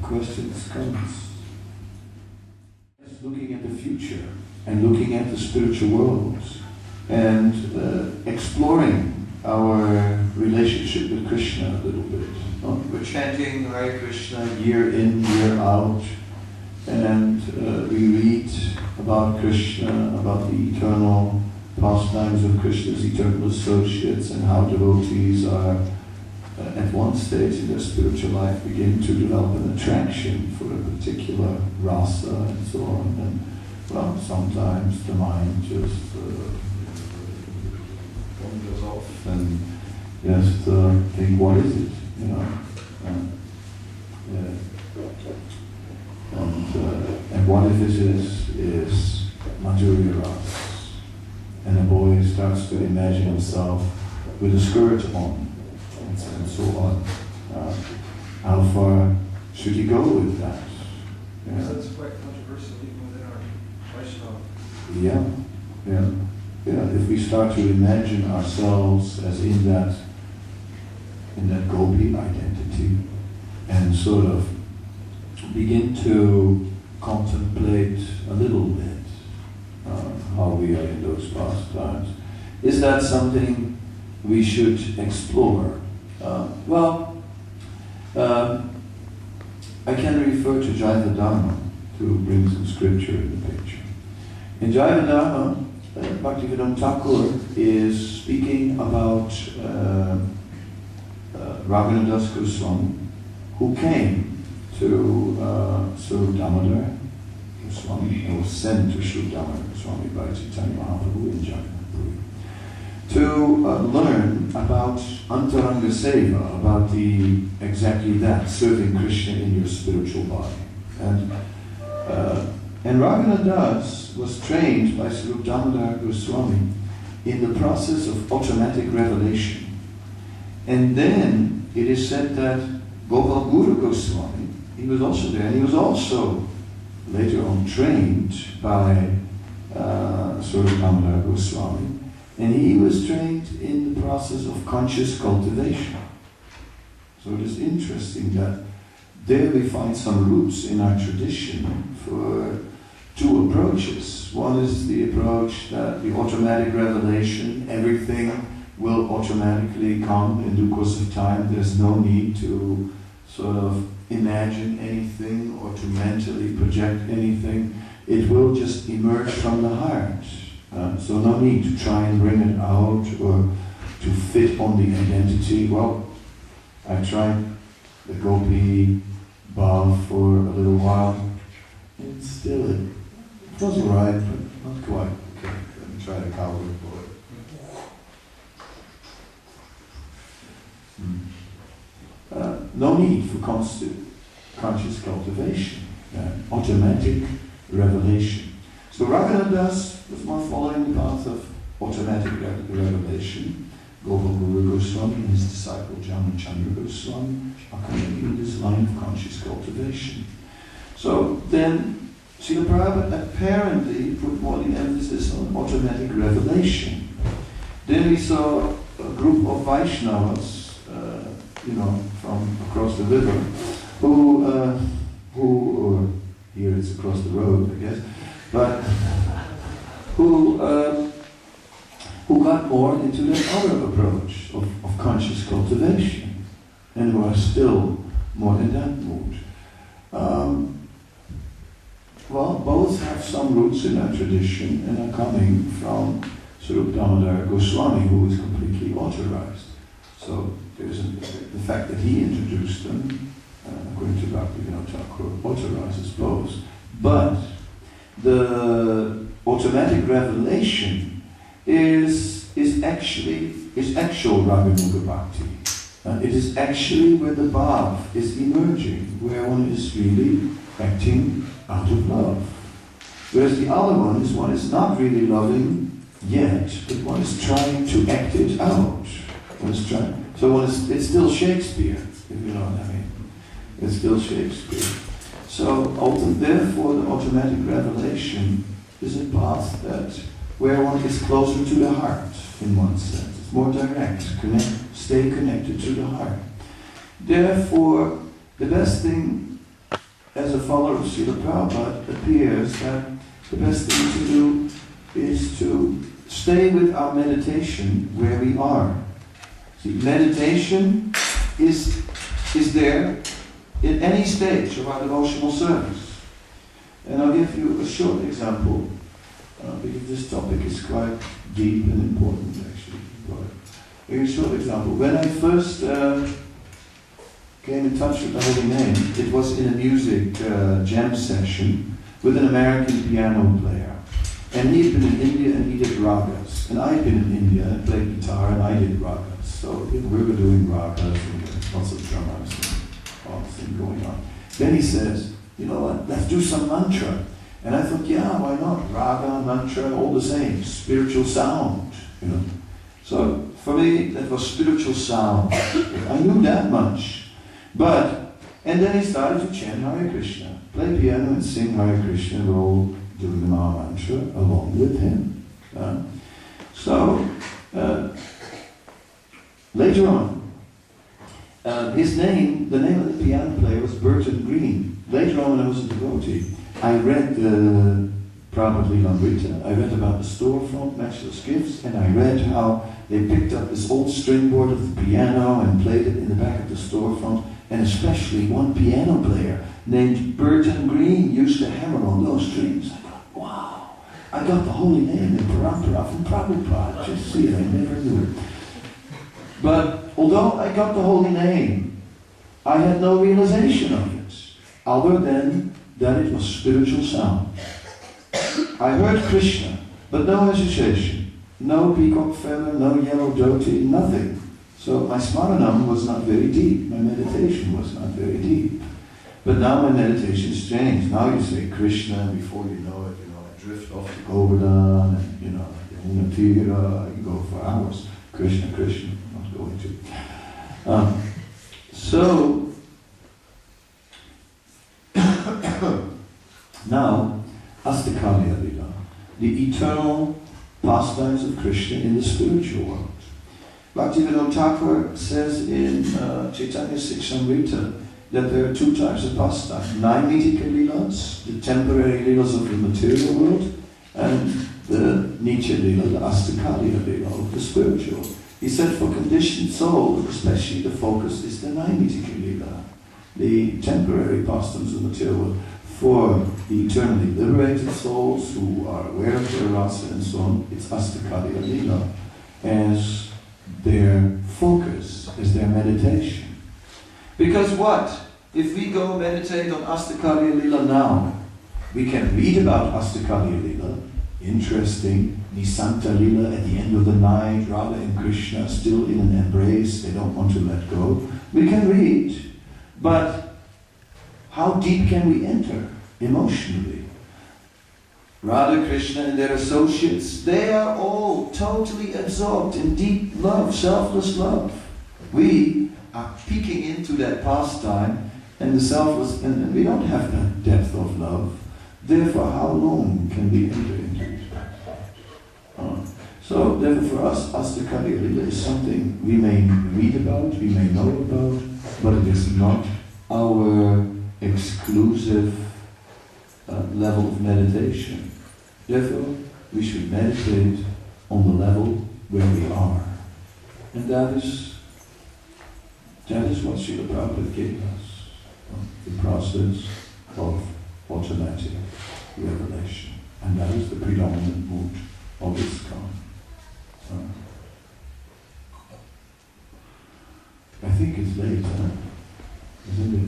questions comes. Looking at the future and looking at the spiritual world and exploring our relationship with Krishna a little bit. We're chanting Hare Krishna year in, year out, and we read about Krishna, about the eternal pastimes of Krishna's eternal associates, and how devotees are at one stage in their spiritual life begin to develop an attraction for a particular rasa and so on. And well, sometimes the mind just wanders off and just think, what is it? You know. And what if this is Madhurya Ras? And a boy starts to imagine himself with a skirt on, and so on. How far should he go with that? Yeah. That's quite controversial even within our Vaishnava. Yeah. If we start to imagine ourselves as in that gopi identity, and sort of begin to contemplate a little bit how we are in those pastimes, is that something we should explore? I can refer to Jaiva Dharma to bring some scripture in the picture. In Jaiva Dharma, Bhaktivedanta Thakur is speaking about Raghunadas Goswami, who came to Sri Damodar Goswami, and was sent to Sri Damodar Goswami by Chaitanya Mahaprabhu in Jagannath to learn about Antaranga Seva, about exactly that, serving Krishna in your spiritual body. And Raghunadas was trained by Sri Damodar Goswami in the process of automatic revelation. And then it is said that Gopal Guru Goswami, he was also there, and he was also later on trained by Sri Damodar Goswami, and he was trained in the process of conscious cultivation. So it is interesting that there we find some roots in our tradition for two approaches. One is the approach that the automatic revelation, everything will automatically come in due course of time. There's no need to sort of imagine anything or to mentally project anything. It will just emerge from the heart. So no need to try and bring it out or to fit on the identity. Well, I tried the gopi bhav for a little while. And still it was alright, but not quite. Okay, let me try the cowboy boy. No need for conscious cultivation, automatic revelation. So Raghunadas was more following the path of automatic revelation. Gopal Guru Goswami and his disciple Jamachandra Goswami are coming in this line of conscious cultivation. So then Srila Prabhupada apparently put more the emphasis on automatic revelation. Then we saw a group of Vaishnavas, from across the river, who or here it's across the road, I guess, but who got more into that other approach of conscious cultivation, and who are still more in that mood. Both have some roots in our tradition and are coming from Sri Damodar Goswami, who is completely authorized. So there's the fact that he introduced them, according to Bhaktivedanta Thakur, authorizes both. But the automatic revelation is actual Raganuga Bhakti. It is actually where the bhav is emerging, where one is really acting out of love. Whereas the other one is not really loving yet, but one is trying to act it out. It's still Shakespeare, if you know what I mean. It's still Shakespeare. So therefore the automatic revelation is a path where one is closer to the heart, in one sense. It's more direct, stay connected to the heart. Therefore, the best thing as a follower of Srila Prabhupada, it appears that the best thing to do is to stay with our meditation where we are. See, meditation is there in any stage of our devotional service. And I'll give you a short example, because this topic is quite deep and important actually. But a short example. When I first came in touch with the Holy Name, it was in a music jam session with an American piano player. And he had been in India and he did ragas. And I had been in India and played guitar and I did ragas. So we were doing ragas and lots of drummers and all this thing going on. Then he says, you know what, let's do some mantra. And I thought, yeah, why not? Raga, mantra, all the same. Spiritual sound, you know. So for me, that was spiritual sound. I knew that much. And then he started to chant Hare Krishna. Play piano and sing Hare Krishna. We're all doing the Maha Mantra along with him. Later on, the name of the piano player was Burton Green. Later on, when I was a devotee, I read the Prabhupada Lilamrita. I read about the storefront, matchless gifts, and I read how they picked up this old stringboard of the piano and played it in the back of the storefront, and especially one piano player named Burton Green used to hammer on those strings. I thought, wow, I got the holy name in Parampara from Prabhupada. Just see it, I never knew it. But although I got the holy name, I had no realization of it, other than that it was spiritual sound. I heard Krishna, but no hesitation, no peacock feather, no yellow dhoti, nothing. So my smaranam was not very deep, my meditation was not very deep. But now my meditation's changed. Now you say Krishna, and before you know it, I drift off to Govardhan, and Yamuna Tira, you go for hours. Krishna, Krishna, I'm not going to. Now, Astakarya Lila, the eternal pastimes of Krishna in the spiritual world. Bhaktivedanta Thakur says in Chaitanya Siksamrita that there are two types of pastime. Naimitika Lilas, the temporary Lilas of the material world, and the Nitya Lila, the Astakarya Lila of the spiritual. He said for conditioned souls, especially the focus is the Naimitika Lila, the temporary pastimes of the material world. For the eternally liberated souls who are aware of their rasa and so on, it's Astakarya Lila as their focus, as their meditation. Because what? If we go meditate on Astakarya Lila now, we can read about Astakarya Lila, interesting, Nisanta Lila at the end of the night, Radha and Krishna still in an embrace, they don't want to let go. We can read, but how deep can we enter emotionally? Radha, Krishna and their associates, they are all totally absorbed in deep love, selfless love. We are peeking into that pastime and the selfless, and we don't have that depth of love. Therefore, how long can we enter into it? So, therefore for us, Astakarya Lila is something we may read about, we may know about, but it is not our exclusive level of meditation. Therefore, we should meditate on the level where we are. And that is what Srila Prabhupada gave us, the process of automatic revelation. And that is the predominant mood of ISKCON. I think it's late, isn't it?